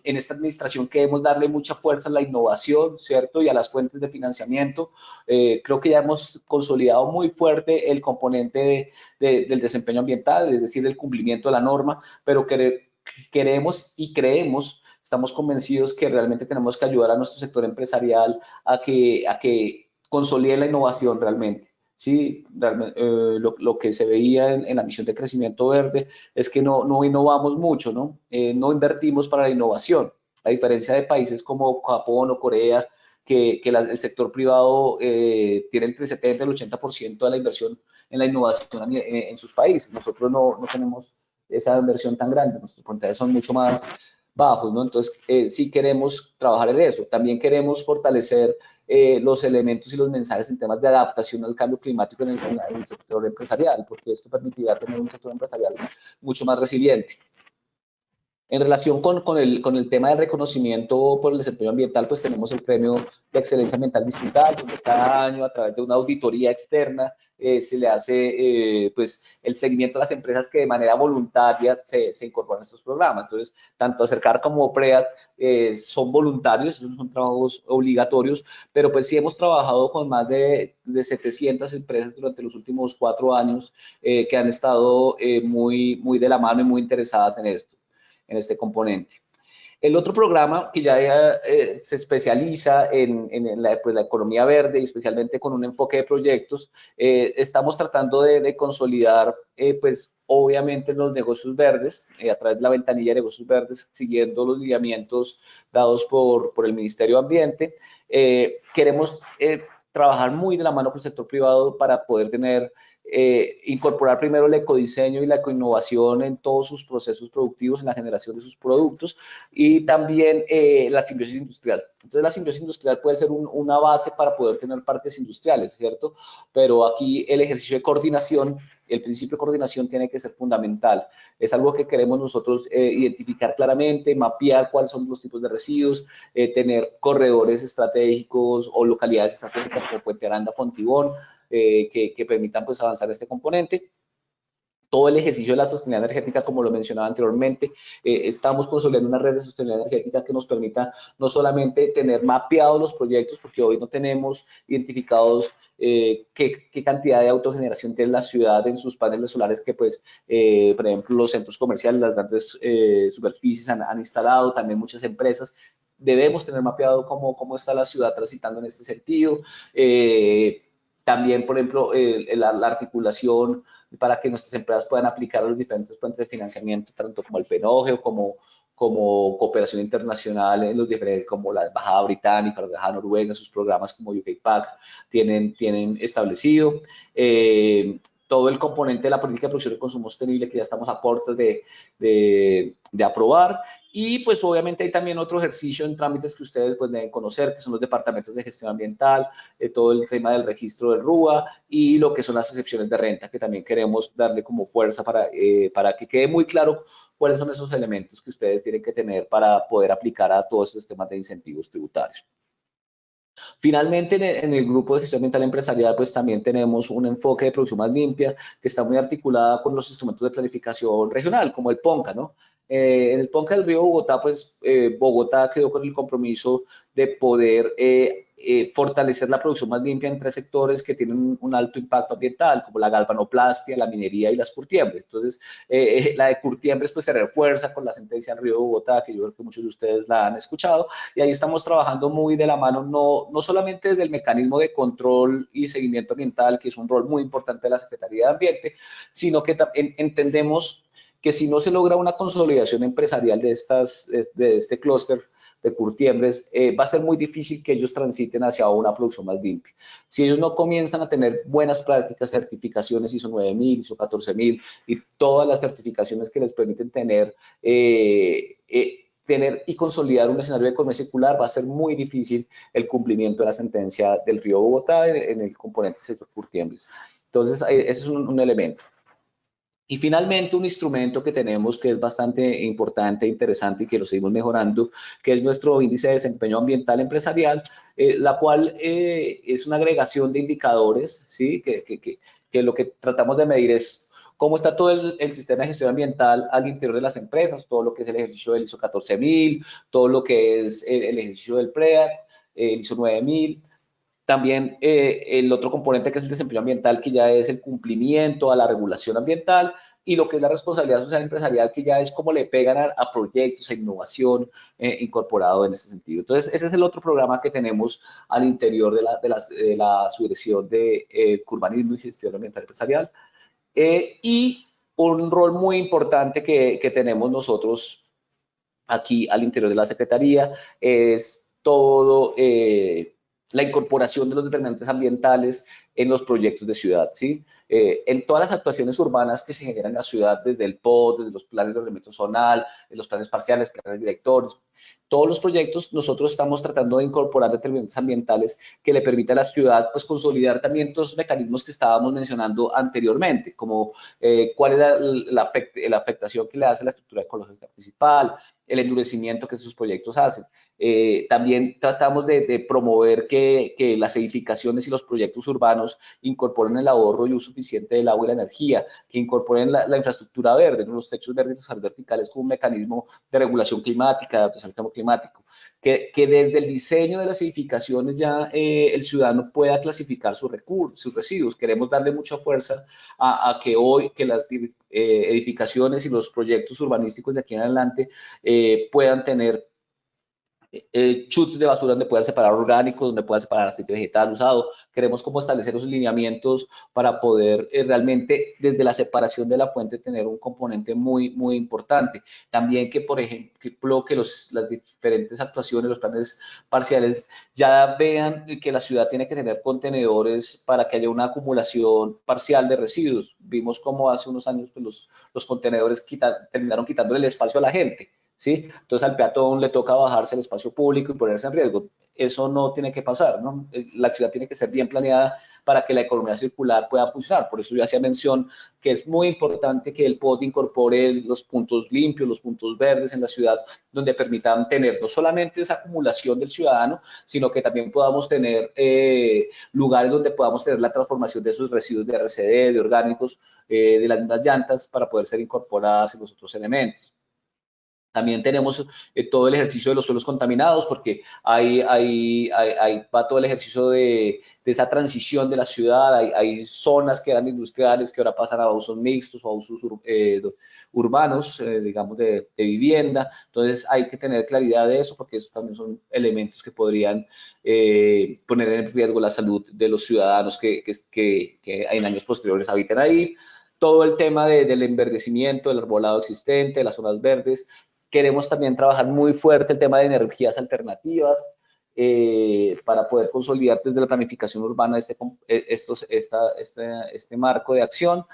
En esta administración queremos darle mucha fuerza a la innovación, ¿cierto? Y a las fuentes de financiamiento. Creo que ya hemos consolidado muy fuerte el componente del desempeño ambiental, es decir, del cumplimiento de la norma, pero queremos y creemos, estamos convencidos que realmente tenemos que ayudar a nuestro sector empresarial a que consolide la innovación realmente. Sí, realmente, lo que se veía en la misión de crecimiento verde es que no innovamos mucho, ¿no? No invertimos para la innovación, a diferencia de países como Japón o Corea, que el sector privado tiene entre el 70 y el 80% de la inversión en la innovación en sus países. Nosotros no tenemos esa inversión tan grande, nuestros porcentajes son mucho más bajos, ¿no? Entonces, sí queremos trabajar en eso. También queremos fortalecer los elementos y los mensajes en temas de adaptación al cambio climático en el sector empresarial, porque esto permitirá tener un sector empresarial mucho más resiliente. En relación con el tema del reconocimiento por el desempeño ambiental, pues tenemos el premio de excelencia ambiental distrital, donde cada año a través de una auditoría externa se le hace pues el seguimiento a las empresas que de manera voluntaria se incorporan a estos programas. Entonces, tanto Acercar como PREAD son voluntarios, son trabajos obligatorios, pero pues sí hemos trabajado con más de 700 empresas durante los últimos 4 años que han estado muy de la mano y muy interesadas en esto, en este componente. El otro programa que ya se especializa pues, la economía verde y especialmente con un enfoque de proyectos, estamos tratando de consolidar, pues obviamente los negocios verdes a través de la ventanilla de negocios verdes, siguiendo los lineamientos dados por el Ministerio de Ambiente. Queremos trabajar muy de la mano con el sector privado para poder incorporar primero el ecodiseño y la ecoinnovación en todos sus procesos productivos, en la generación de sus productos y también la simbiosis industrial. Entonces, la simbiosis industrial puede ser una base para poder tener parques industriales, ¿cierto? Pero aquí el ejercicio de coordinación, el principio de coordinación tiene que ser fundamental. Es algo que queremos nosotros identificar claramente, mapear cuáles son los tipos de residuos, tener corredores estratégicos o localidades estratégicas como Puente Aranda, Fontibón, que permitan pues avanzar este componente. Todo el ejercicio de la sostenibilidad energética, como lo mencionaba anteriormente, estamos consolidando una red de sostenibilidad energética que nos permita no solamente tener mapeados los proyectos, porque hoy no tenemos identificados qué cantidad de autogeneración tiene la ciudad en sus paneles solares que, pues, por ejemplo, los centros comerciales, las grandes superficies han instalado, también muchas empresas. Debemos tener mapeado cómo está la ciudad transitando en este sentido. También, por ejemplo, la articulación para que nuestras empresas puedan aplicar a los diferentes fuentes de financiamiento, tanto como el PNOGE o como como cooperación internacional en los diferentes, como la Embajada Británica, la Embajada Noruega, sus programas como UK-PAC tienen establecido. Todo el componente de la política de producción y consumo sostenible que ya estamos a puertas de aprobar. Y pues obviamente hay también otro ejercicio en trámites que ustedes pues deben conocer, que son los departamentos de gestión ambiental, todo el tema del registro del RUA y lo que son las excepciones de renta, que también queremos darle como fuerza para que quede muy claro cuáles son esos elementos que ustedes tienen que tener para poder aplicar a todos estos temas de incentivos tributarios. Finalmente, en el grupo de gestión ambiental empresarial, pues también tenemos un enfoque de producción más limpia que está muy articulada con los instrumentos de planificación regional, como el PONCA, ¿no? En el PONCA del Río Bogotá, pues Bogotá quedó con el compromiso de poder fortalecer la producción más limpia en 3 sectores que tienen un alto impacto ambiental, como la galvanoplastia, la minería y las curtiembres. Entonces, la de curtiembres pues se refuerza con la sentencia del Río Bogotá, que yo creo que muchos de ustedes la han escuchado, y ahí estamos trabajando muy de la mano, no solamente desde el mecanismo de control y seguimiento ambiental, que es un rol muy importante de la Secretaría de Ambiente, sino que entendemos que si no se logra una consolidación empresarial de este clúster de curtiembres, va a ser muy difícil que ellos transiten hacia una producción más limpia. Si ellos no comienzan a tener buenas prácticas, certificaciones ISO 9000, ISO 14000 y todas las certificaciones que les permiten tener y consolidar un escenario de economía circular, va a ser muy difícil el cumplimiento de la sentencia del Río Bogotá en el componente sector curtiembres. Entonces, ese es un elemento. Y finalmente, un instrumento que tenemos que es bastante importante e interesante y que lo seguimos mejorando, que es nuestro índice de desempeño ambiental empresarial, la cual es una agregación de indicadores, ¿sí? Que lo que tratamos de medir es cómo está todo el sistema de gestión ambiental al interior de las empresas, todo lo que es el ejercicio del ISO 14000, todo lo que es el ejercicio del PREAC, el ISO 9000. También el otro componente que es el desempeño ambiental, que ya es el cumplimiento a la regulación ambiental, y lo que es la responsabilidad social empresarial, que ya es cómo le pegan a proyectos, a innovación incorporado en ese sentido. Entonces, ese es el otro programa que tenemos al interior de la subdirección de urbanismo y gestión ambiental empresarial. Y un rol muy importante que tenemos nosotros aquí al interior de la Secretaría es todo la incorporación de los determinantes ambientales en los proyectos de ciudad, ¿sí? En todas las actuaciones urbanas que se generan en la ciudad, desde el POD, desde los planes de ordenamiento zonal, en los planes parciales, planes directores, todos los proyectos nosotros estamos tratando de incorporar determinantes ambientales que le permita a la ciudad pues consolidar también todos los mecanismos que estábamos mencionando anteriormente, como cuál es la afectación que le hace a la estructura ecológica principal, el endurecimiento que sus proyectos hacen. También tratamos de promover que las edificaciones y los proyectos urbanos incorporen el ahorro y uso eficiente del agua y la energía, que incorporen la infraestructura verde, ¿no? Los techos verdes y los jardines verticales como un mecanismo de regulación climática, de adaptación al cambio climático. Que desde el diseño de las edificaciones ya el ciudadano pueda clasificar sus residuos. Queremos darle mucha fuerza a que hoy, que las edificaciones y los proyectos urbanísticos de aquí en adelante puedan tener chutes de basura donde puedan separar orgánicos, donde puedan separar aceite vegetal usado. Queremos como establecer los lineamientos para poder realmente desde la separación de la fuente tener un componente muy, muy importante. También que, por ejemplo, que las diferentes actuaciones, los planes parciales ya vean que la ciudad tiene que tener contenedores para que haya una acumulación parcial de residuos. Vimos cómo hace unos años pues, los contenedores terminaron quitándole el espacio a la gente. ¿Sí? Entonces al peatón le toca bajarse al espacio público y ponerse en riesgo. Eso no tiene que pasar, ¿no? La ciudad tiene que ser bien planeada para que la economía circular pueda funcionar. Por eso yo hacía mención que es muy importante que el POT incorpore los puntos limpios, los puntos verdes en la ciudad, donde permitan tener no solamente esa acumulación del ciudadano, sino que también podamos tener lugares donde podamos tener la transformación de esos residuos de RCD, de orgánicos, de las mismas llantas, para poder ser incorporadas en los otros elementos. También tenemos todo el ejercicio de los suelos contaminados, porque ahí va todo el ejercicio de esa transición de la ciudad. Hay zonas que eran industriales que ahora pasan a usos mixtos o a usos urbanos, digamos, de vivienda. Entonces hay que tener claridad de eso, porque esos también son elementos que podrían poner en riesgo la salud de los ciudadanos que en años posteriores habiten ahí. Todo el tema del enverdecimiento, del arbolado existente, de las zonas verdes, Queremos también trabajar muy fuerte el tema de energías alternativas para poder consolidar desde la planificación urbana este marco de acción.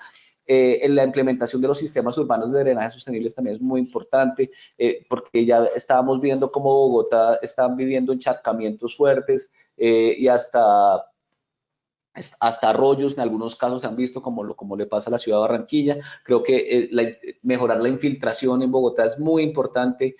En la implementación de los sistemas urbanos de drenaje sostenibles también es muy importante, porque ya estábamos viendo cómo Bogotá está viviendo encharcamientos fuertes y hasta arroyos en algunos casos se han visto como le pasa a la ciudad de Barranquilla. Creo que mejorar la infiltración en Bogotá es muy importante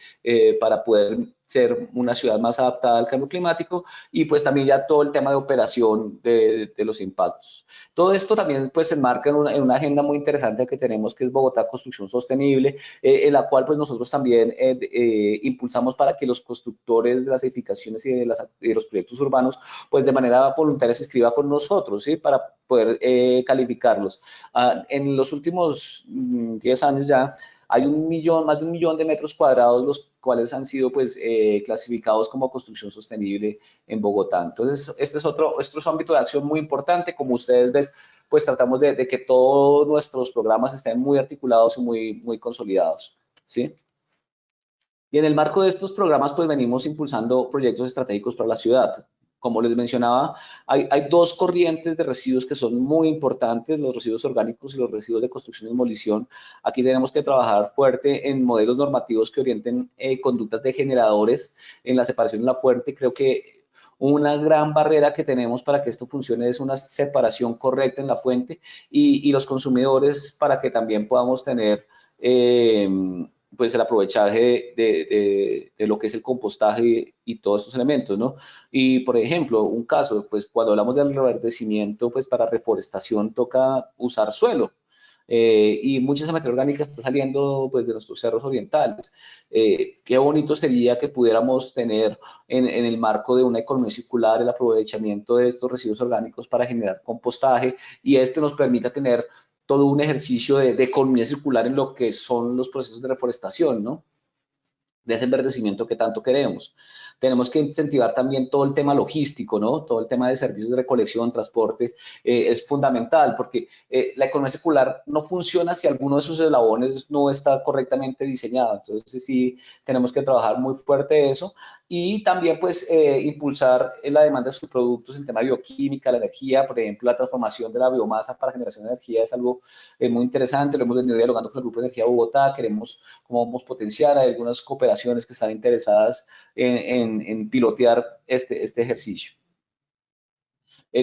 para poder ser una ciudad más adaptada al cambio climático y pues también ya todo el tema de operación de los impactos. Todo esto también pues se enmarca en una agenda muy interesante que tenemos que es Bogotá Construcción Sostenible, en la cual pues nosotros también impulsamos para que los constructores de las edificaciones y de los proyectos urbanos pues de manera voluntaria se inscriba con nosotros, ¿sí? Para poder calificarlos. En los últimos 10 años ya hay más de 1 millón de metros cuadrados, los cuales han sido pues clasificados como construcción sostenible en Bogotá. Entonces, este es ámbito de acción muy importante. Como ustedes ven, pues tratamos de que todos nuestros programas estén muy articulados y muy consolidados, ¿sí? Y en el marco de estos programas, pues venimos impulsando proyectos estratégicos para la ciudad. Como les mencionaba, hay dos corrientes de residuos que son muy importantes, los residuos orgánicos y los residuos de construcción y demolición. Aquí tenemos que trabajar fuerte en modelos normativos que orienten conductas de generadores en la separación de la fuente. Creo que una gran barrera que tenemos para que esto funcione es una separación correcta en la fuente y los consumidores para que también podamos tener pues el aprovechaje de lo que es el compostaje y todos estos elementos, ¿no? Y, por ejemplo, un caso, pues cuando hablamos del reverdecimiento, pues para reforestación toca usar suelo. Y mucha esa materia orgánica está saliendo pues de nuestros cerros orientales. Qué bonito sería que pudiéramos tener en el marco de una economía circular el aprovechamiento de estos residuos orgánicos para generar compostaje y este nos permita tener todo un ejercicio de economía circular en lo que son los procesos de reforestación, ¿no? De ese enverdecimiento que tanto queremos. Tenemos que incentivar también todo el tema logístico, ¿no? Todo el tema de servicios de recolección, transporte, es fundamental porque la economía circular no funciona si alguno de sus eslabones no está correctamente diseñado. Entonces, sí, tenemos que trabajar muy fuerte eso y también, pues, impulsar la demanda de sus productos en tema de bioquímica, la energía, por ejemplo, la transformación de la biomasa para generación de energía es algo muy interesante. Lo hemos venido dialogando con el Grupo de Energía de Bogotá. Queremos cómo vamos a potenciar. Hay algunas cooperaciones que están interesadas en pilotear este ejercicio.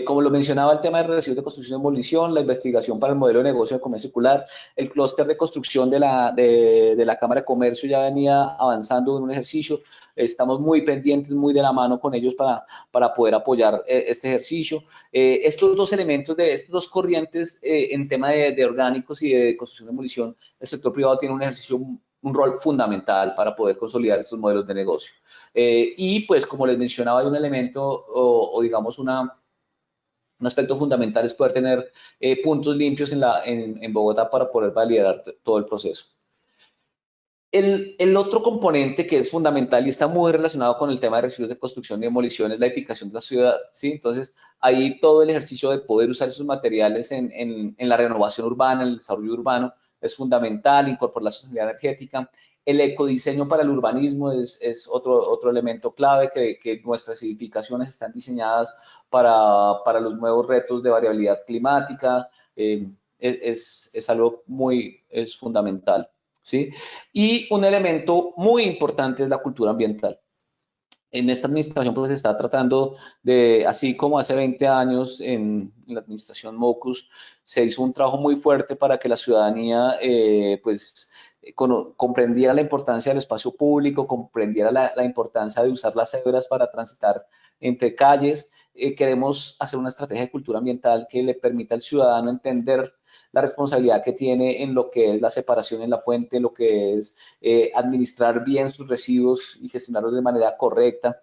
Como lo mencionaba, el tema de residuos de construcción y demolición, la investigación para el modelo de negocio de comercio circular, el clúster de construcción de la Cámara de Comercio ya venía avanzando en un ejercicio. Estamos muy pendientes, muy de la mano con ellos para poder apoyar este ejercicio. Estos dos elementos de estas dos corrientes en tema de orgánicos y de construcción y demolición, el sector privado tiene un rol fundamental para poder consolidar estos modelos de negocio. Y pues como les mencionaba, hay un elemento o digamos un aspecto fundamental es poder tener puntos limpios en Bogotá para poder validar todo el proceso. El otro componente que es fundamental y está muy relacionado con el tema de residuos de construcción y demolición es la edificación de la ciudad, ¿sí? Entonces, ahí todo el ejercicio de poder usar esos materiales en la renovación urbana, en el desarrollo urbano, es fundamental, incorporar la sostenibilidad energética. El ecodiseño para el urbanismo es otro elemento clave, que nuestras edificaciones están diseñadas para los nuevos retos de variabilidad climática, es algo es fundamental, ¿sí? Y un elemento muy importante es la cultura ambiental. En esta administración pues se está tratando de, así como hace 20 años en la administración Mocus, se hizo un trabajo muy fuerte para que la ciudadanía pues comprendiera la importancia del espacio público, comprendiera la importancia de usar las cédulas para transitar entre calles. Queremos hacer una estrategia de cultura ambiental que le permita al ciudadano entender la responsabilidad que tiene en lo que es la separación en la fuente, lo que es administrar bien sus residuos y gestionarlos de manera correcta,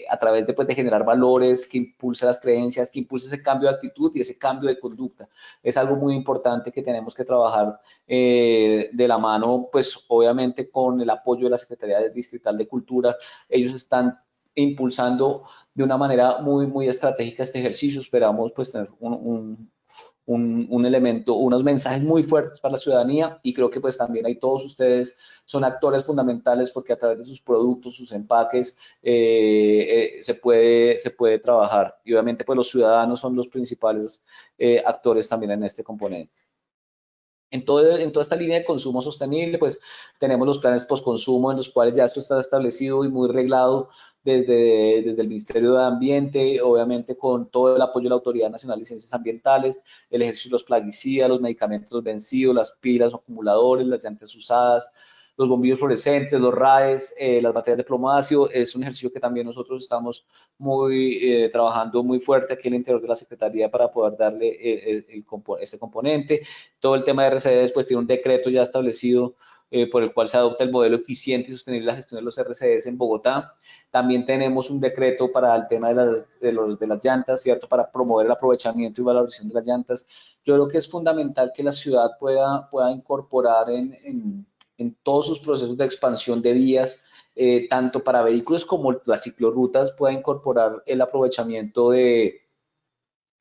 a través de generar valores que impulse las creencias, que impulse ese cambio de actitud y ese cambio de conducta. Es algo muy importante que tenemos que trabajar de la mano, pues obviamente con el apoyo de la Secretaría Distrital de Cultura. Ellos están impulsando de una manera muy estratégica este ejercicio. Esperamos pues tener un elemento, unos mensajes muy fuertes para la ciudadanía, y creo que pues también ahí todos ustedes son actores fundamentales, porque a través de sus productos, sus empaques, se puede trabajar, y obviamente pues los ciudadanos son los principales actores también en este componente. En toda esta línea de consumo sostenible, pues tenemos los planes postconsumo, en los cuales ya esto está establecido y muy reglado desde el Ministerio de Ambiente, obviamente con todo el apoyo de la Autoridad Nacional de Ciencias Ambientales, el ejercicio de los plaguicidas, los medicamentos vencidos, las pilas, acumuladores, las llantas usadas, los bombillos fluorescentes, los RAEs, las baterías de plomo ácido. Es un ejercicio que también nosotros estamos trabajando muy fuerte aquí en el interior de la Secretaría para poder darle este componente. Todo el tema de RCDs, pues tiene un decreto ya establecido por el cual se adopta el modelo eficiente y sostenible de la gestión de los RCDs en Bogotá. También tenemos un decreto para el tema de las llantas, ¿cierto? Para promover el aprovechamiento y valorización de las llantas. Yo creo que es fundamental que la ciudad pueda incorporar en todos sus procesos de expansión de vías, tanto para vehículos como las ciclorrutas, pueda incorporar el aprovechamiento de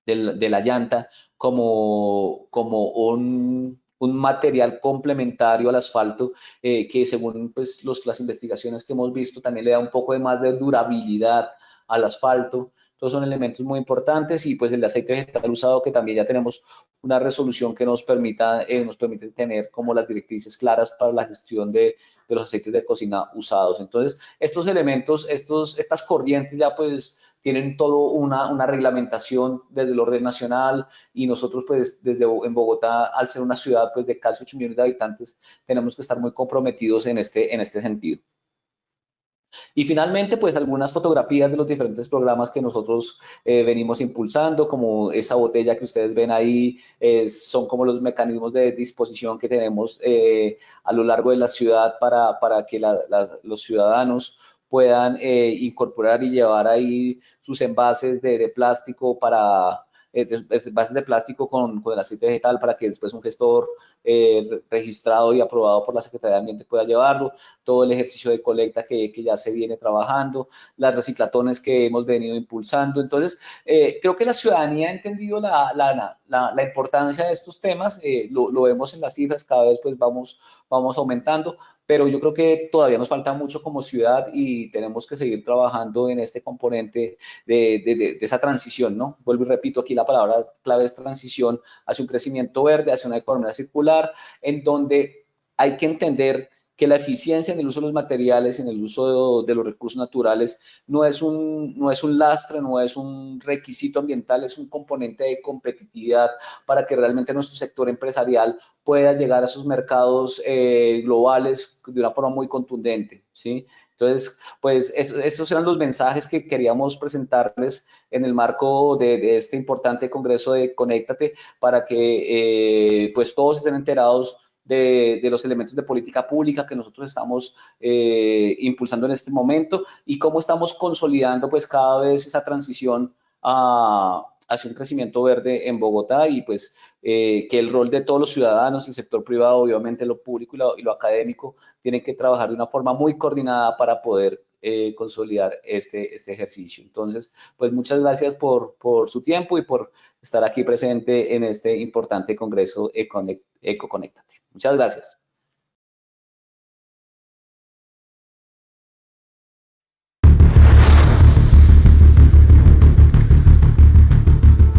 la llanta como un material complementario al asfalto, que según pues, las investigaciones que hemos visto también le da un poco de más de durabilidad al asfalto. Todos son elementos muy importantes, y pues el de aceite vegetal usado, que también ya tenemos una resolución que nos permite tener como las directrices claras para la gestión de los aceites de cocina usados. Entonces, estos elementos, estas corrientes ya pues tienen todo una reglamentación desde el orden nacional, y nosotros pues en Bogotá, al ser una ciudad pues de casi 8 millones de habitantes, tenemos que estar muy comprometidos en este sentido. Y finalmente, pues algunas fotografías de los diferentes programas que nosotros venimos impulsando, como esa botella que ustedes ven ahí, son como los mecanismos de disposición que tenemos a lo largo de la ciudad para que los ciudadanos puedan incorporar y llevar ahí sus envases de plástico envases de plástico con el aceite vegetal, para que después un gestor registrado y aprobado por la Secretaría de Ambiente pueda llevarlo. Todo el ejercicio de colecta que ya se viene trabajando, las reciclatones que hemos venido impulsando. Entonces, creo que la ciudadanía ha entendido la importancia de estos temas, lo vemos en las cifras, cada vez pues vamos aumentando, pero yo creo que todavía nos falta mucho como ciudad, y tenemos que seguir trabajando en este componente de esa transición, ¿no? Vuelvo y repito, aquí la palabra clave es transición hacia un crecimiento verde, hacia una economía circular, en donde hay que entender que la eficiencia en el uso de los materiales, en el uso de los recursos naturales, no es un lastre, no es un requisito ambiental, es un componente de competitividad para que realmente nuestro sector empresarial pueda llegar a esos mercados globales de una forma muy contundente, ¿sí? Entonces, pues estos eran los mensajes que queríamos presentarles en el marco de este importante congreso de Conéctate, para que pues todos estén enterados de los elementos de política pública que nosotros estamos impulsando en este momento, y cómo estamos consolidando pues cada vez esa transición hacia un crecimiento verde en Bogotá, y pues que el rol de todos los ciudadanos, el sector privado, obviamente lo público y lo académico, tienen que trabajar de una forma muy coordinada para poder consolidar este ejercicio. Entonces, pues muchas gracias por su tiempo y por estar aquí presente en este importante congreso EcoConéctate. Muchas gracias.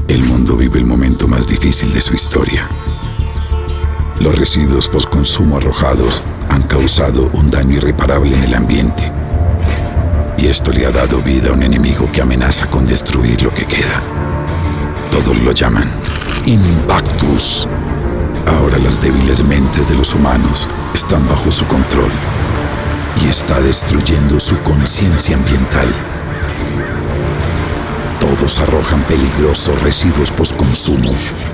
El mundo vive el momento más difícil de su historia. Los residuos postconsumo arrojados han causado un daño irreparable en el ambiente. Y esto le ha dado vida a un enemigo que amenaza con destruir lo que queda. Todos lo llaman Impactus. Ahora las débiles mentes de los humanos están bajo su control y está destruyendo su conciencia ambiental. Todos arrojan peligrosos residuos postconsumo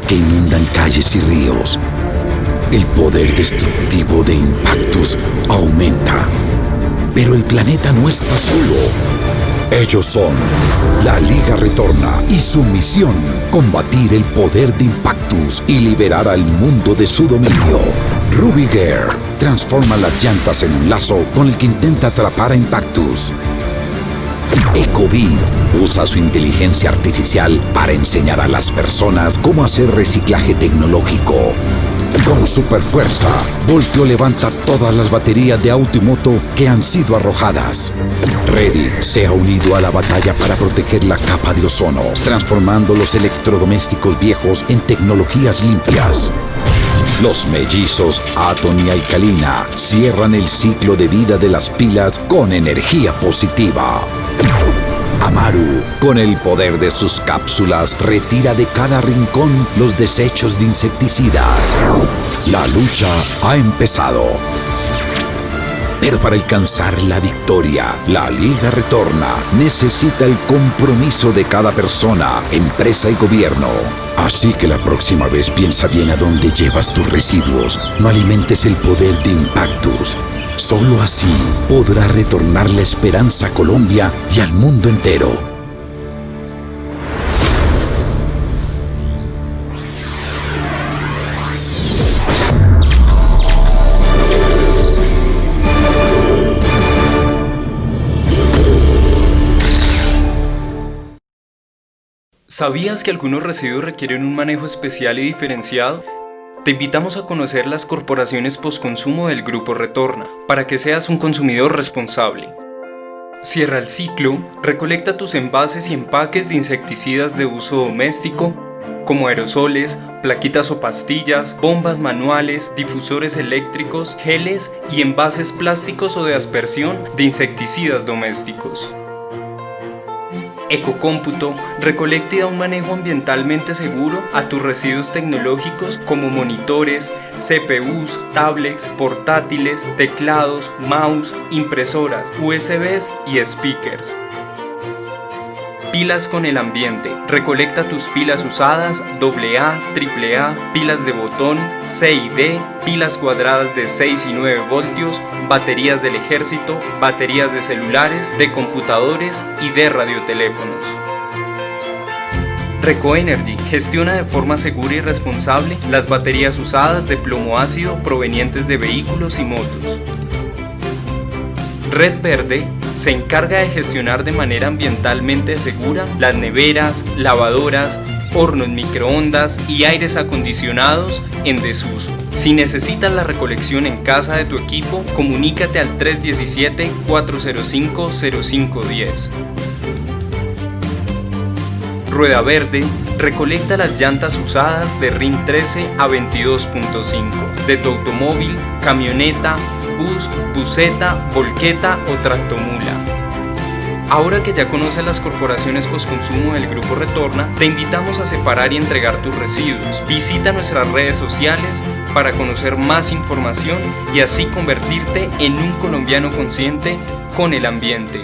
que inundan calles y ríos. El poder destructivo de Impactus aumenta. Pero el planeta no está solo. Ellos son la Liga Retorna, y su misión: combatir el poder de Impactus y liberar al mundo de su dominio. Ruby Gear transforma las llantas en un lazo con el que intenta atrapar a Impactus. Ecovid usa su inteligencia artificial para enseñar a las personas cómo hacer reciclaje tecnológico. Con superfuerza, Voltio levanta todas las baterías de auto y moto que han sido arrojadas. Ready se ha unido a la batalla para proteger la capa de ozono, transformando los electrodomésticos viejos en tecnologías limpias. Los mellizos Atom y Alcalina cierran el ciclo de vida de las pilas con energía positiva. Amaru, con el poder de sus cápsulas, retira de cada rincón los desechos de insecticidas. La lucha ha empezado. Pero para alcanzar la victoria, la Liga Retorna necesita el compromiso de cada persona, empresa y gobierno. Así que la próxima vez piensa bien a dónde llevas tus residuos. No alimentes el poder de Impactus. Solo así podrá retornar la esperanza a Colombia y al mundo entero. ¿Sabías que algunos residuos requieren un manejo especial y diferenciado? Te invitamos a conocer las corporaciones postconsumo del Grupo Retorna, para que seas un consumidor responsable. Cierra el ciclo, recolecta tus envases y empaques de insecticidas de uso doméstico, como aerosoles, plaquitas o pastillas, bombas manuales, difusores eléctricos, geles y envases plásticos o de aspersión de insecticidas domésticos. Ecocómputo recolecta y da un manejo ambientalmente seguro a tus residuos tecnológicos como monitores, CPUs, tablets, portátiles, teclados, mouse, impresoras, USBs y speakers. Pilas con el ambiente. Recolecta tus pilas usadas AA, AAA, pilas de botón, C y D, pilas cuadradas de 6 y 9 voltios, baterías del ejército, baterías de celulares, de computadores y de radioteléfonos. Recoenergy gestiona de forma segura y responsable las baterías usadas de plomo ácido provenientes de vehículos y motos. Red Verde se encarga de gestionar de manera ambientalmente segura las neveras, lavadoras, hornos microondas y aires acondicionados en desuso. Si necesitas la recolección en casa de tu equipo, comunícate al 317-405-0510. Rueda Verde recolecta las llantas usadas de RIN 13 a 22.5 de tu automóvil, camioneta, bus, buseta, volqueta o tractomula. Ahora que ya conoces las corporaciones postconsumo del Grupo Retorna, te invitamos a separar y entregar tus residuos. Visita nuestras redes sociales para conocer más información y así convertirte en un colombiano consciente con el ambiente.